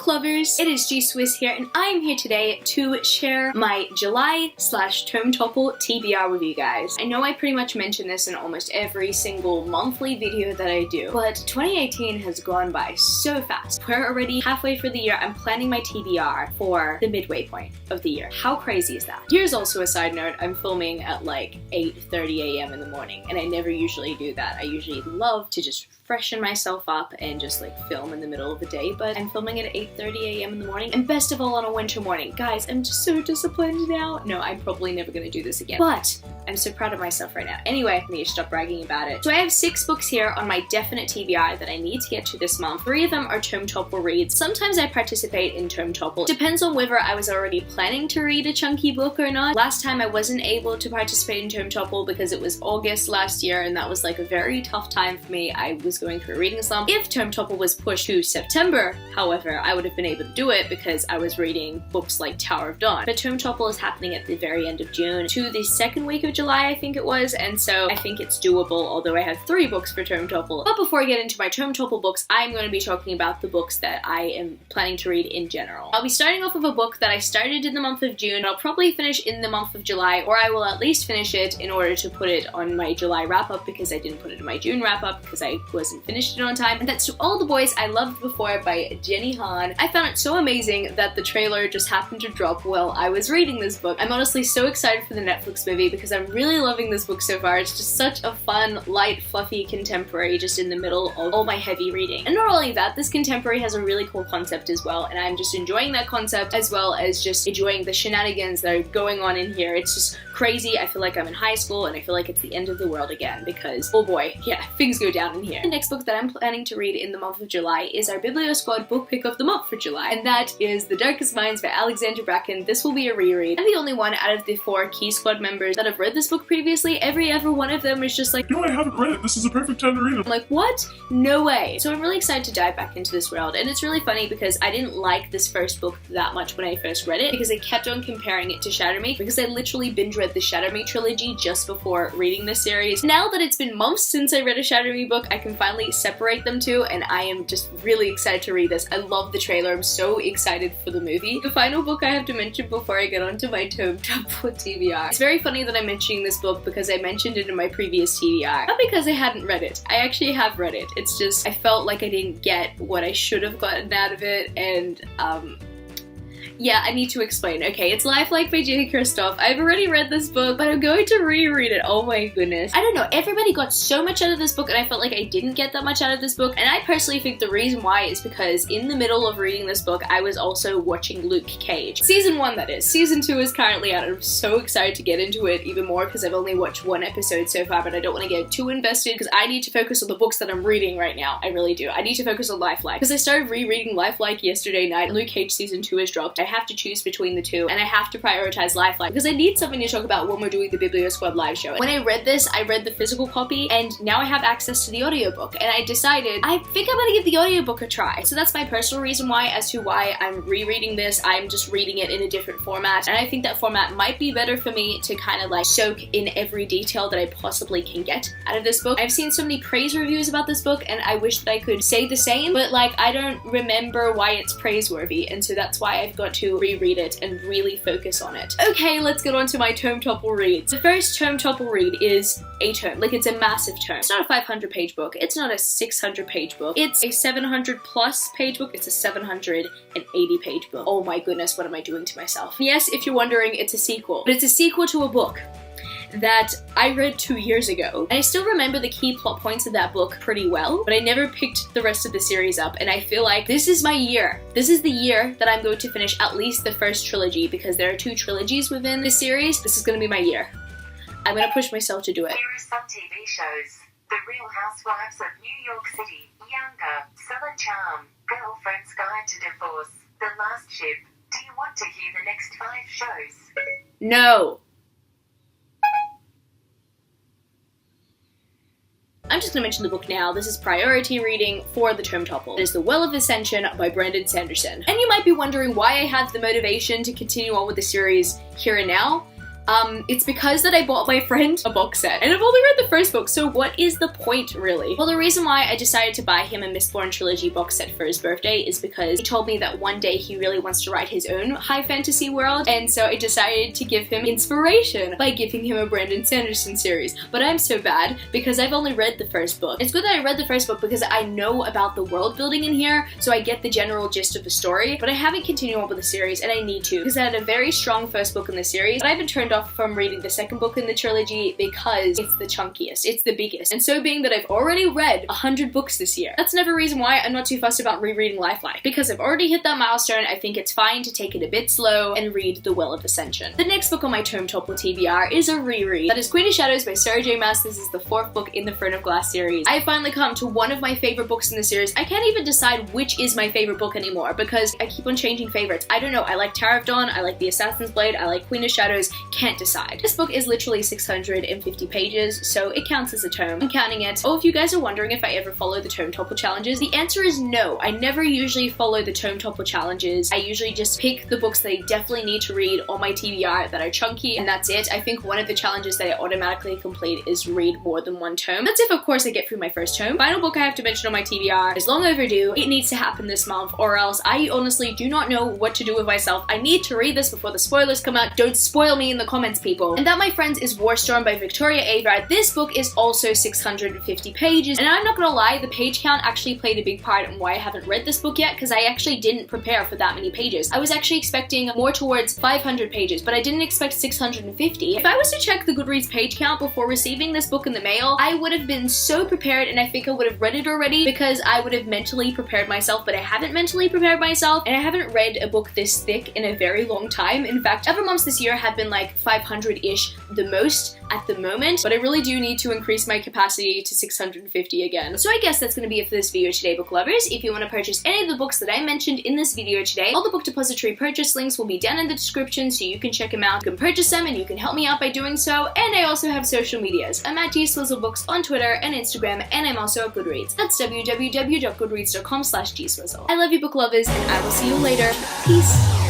book lovers, it is G-Swizz here, and I am here today to share my July/TOME TOPPLE TBR with you guys. I know I pretty much mention this in almost every single monthly video that I do, but 2018 has gone by so fast. We're already halfway through the year. I'm planning my TBR for the midway point of the year. How crazy is that? Here's also a side note, I'm filming at like 8:30 a.m. in the morning, and I never usually do that. I usually love to just freshen myself up and just like film in the middle of the day, but I'm filming at 8:30 a.m. in the morning, and best of all on a winter morning. Guys, I'm just so disciplined now. No, I'm probably never gonna do this again, but I'm so proud of myself right now. Anyway, I need to stop bragging about it. So I have 6 books here on my definite TBR that I need to get to this month. 3 of them are TOME TOPPLE reads. Sometimes I participate in TOME TOPPLE. Depends on whether I was already planning to read a chunky book or not. Last time I wasn't able to participate in TOME TOPPLE because it was August last year, and that was like a very tough time for me. I was going through a reading slump. If TOME TOPPLE was pushed to September, however, I would have been able to do it because I was reading books like Tower of Dawn. But TOME TOPPLE is happening at the very end of June to the second week of July, I think it was, and so I think it's doable, although I have 3 books for TOME TOPPLE. But before I get into my TOME TOPPLE books, I'm going to be talking about the books that I am planning to read in general. I'll be starting off with a book that I started in the month of June. I'll probably finish in the month of July, or I will at least finish it in order to put it on my July wrap-up because I didn't put it in my June wrap-up because I wasn't finished it on time. And that's To All the Boys I Loved Before by Jenny Han. I found it so amazing that the trailer just happened to drop while I was reading this book. I'm honestly so excited for the Netflix movie because I'm really loving this book so far. It's just such a fun, light, fluffy contemporary just in the middle of all my heavy reading. And not only that, this contemporary has a really cool concept as well, and I'm just enjoying that concept as well as just enjoying the shenanigans that are going on in here. It's just crazy. I feel like I'm in high school and I feel like it's the end of the world again because, oh boy, yeah, things go down in here. The next book that I'm planning to read in the month of July is our Biblio Squad book pick of the month for July, and that is The Darkest Minds by Alexandra Bracken. This will be a reread. I'm the only one out of the 4 Key Squad members that have read this book previously. Every other one of them is just like, no, I haven't read it. This is a perfect time to read it. I'm like, what? No way. So I'm really excited to dive back into this world, and it's really funny because I didn't like this first book that much when I first read it because I kept on comparing it to Shatter Me because I literally binge read the Shatter Me trilogy just before reading this series. Now that it's been months since I read a Shatter Me book, I can finally separate them two, and I am just really excited to read this. I love the trailer. I'm so excited for the movie. The final book I have to mention before I get onto my TOME TOPPLE TBR. It's very funny that I'm mentioning this book because I mentioned it in my previous TBR. Not because I hadn't read it. I actually have read it. It's just I felt like I didn't get what I should have gotten out of it, and yeah, I need to explain. Okay, it's Lifelike by Jay Kristoff. I've already read this book, but I'm going to reread it. Oh my goodness. I don't know, everybody got so much out of this book, and I felt like I didn't get that much out of this book, and I personally think the reason why is because in the middle of reading this book, I was also watching Luke Cage. Season 1, that is. Season 2 is currently out, and I'm so excited to get into it even more because I've only watched 1 episode so far, but I don't want to get too invested because I need to focus on the books that I'm reading right now. I really do. I need to focus on Lifelike because I started rereading Lifelike yesterday night, and Luke Cage Season 2 has dropped. I have to choose between the two, and I have to prioritize Lifelike because I need something to talk about when we're doing the Biblio Squad live show. When I read this, I read the physical copy, and now I have access to the audiobook, and I decided I think I'm gonna give the audiobook a try. So that's my personal reason why as to why I'm rereading this. I'm just reading it in a different format, and I think that format might be better for me to kind of like soak in every detail that I possibly can get out of this book. I've seen so many praise reviews about this book, and I wish that I could say the same, but like I don't remember why it's praiseworthy, and so that's why I've got to reread it and really focus on it. Okay, let's get on to my TOME TOPPLE reads. The first TOME TOPPLE read is a tome. Like, it's a massive tome. It's not a 500-page book. It's not a 600-page book. It's a 700-plus page book. It's a 780-page book. Oh my goodness, what am I doing to myself? Yes, if you're wondering, it's a sequel. But it's a sequel to a book that I read 2 years ago. And I still remember the key plot points of that book pretty well, but I never picked the rest of the series up, and I feel like this is my year. This is the year that I'm going to finish at least the first trilogy because there are 2 trilogies within the series. This is going to be my year. I'm going to push myself to do it. Here are some TV shows. The Real Housewives of New York City, Younger, Southern Charm, Girlfriend's Guide to Divorce, The Last Ship. Do you want to hear the next 5 shows? No. I'm just going to mention the book now. This is priority reading for the TOME TOPPLE. It is The Well of Ascension by Sanderson. And you might be wondering why I have the motivation to continue on with the series here and now. It's because that I bought my friend a box set, and I've only read the first book, so what is the point, really? Well, the reason why I decided to buy him a Mistborn trilogy box set for his birthday is because he told me that one day he really wants to write his own high fantasy world, and so I decided to give him inspiration by giving him a Brandon Sanderson series. But I'm so bad because I've only read the first book. It's good that I read the first book because I know about the world building in here, so I get the general gist of the story, but I haven't continued on with the series, and I need to, because I had a very strong first book in the series, but I've been turned off from reading the second book in the trilogy because it's the chunkiest, it's the biggest, and so being that I've already read 100 books this year, that's another reason why I'm not too fussed about rereading Lifeline, because I've already hit that milestone. I think it's fine to take it a bit slow and read The Well of Ascension. The next book on my TOME TOPPLE TBR is a reread. That is Queen of Shadows by Sarah J. Maas. This is the 4th book in the Throne of Glass series. I have finally come to one of my favorite books in the series. I can't even decide which is my favorite book anymore because I keep on changing favorites. I don't know, I like Tower of Dawn, I like The Assassin's Blade, I like Queen of Shadows, can't decide. This book is literally 650 pages, so it counts as a tome. I'm counting it. Oh, if you guys are wondering if I ever follow the TOME TOPPLE challenges, the answer is no. I never usually follow the TOME TOPPLE challenges. I usually just pick the books that I definitely need to read on my TBR that are chunky, and that's it. I think one of the challenges that I automatically complete is read more than one tome. That's if, of course, I get through my first tome. Final book I have to mention on my TBR is long overdue. It needs to happen this month, or else I honestly do not know what to do with myself. I need to read this before the spoilers come out. Don't spoil me in the comments, people. And that, my friends, is Warstorm by Victoria Aveyard. This book is also 650 pages, and I'm not gonna lie, the page count actually played a big part in why I haven't read this book yet, because I actually didn't prepare for that many pages. I was actually expecting more towards 500 pages, but I didn't expect 650. If I was to check the Goodreads page count before receiving this book in the mail, I would have been so prepared, and I think I would have read it already because I would have mentally prepared myself, but I haven't mentally prepared myself, and I haven't read a book this thick in a very long time. In fact, other months this year have been like 500-ish the most at the moment, but I really do need to increase my capacity to 650 again. So I guess that's going to be it for this video today, book lovers. If you want to purchase any of the books that I mentioned in this video today, all the Book Depository purchase links will be down in the description so you can check them out. You can purchase them and you can help me out by doing so, and I also have social medias. I'm at G-Swizzelbooks on Twitter and Instagram, and I'm also at Goodreads. That's www.goodreads.com/G-Swizzel. I love you, book lovers, and I will see you later. Peace!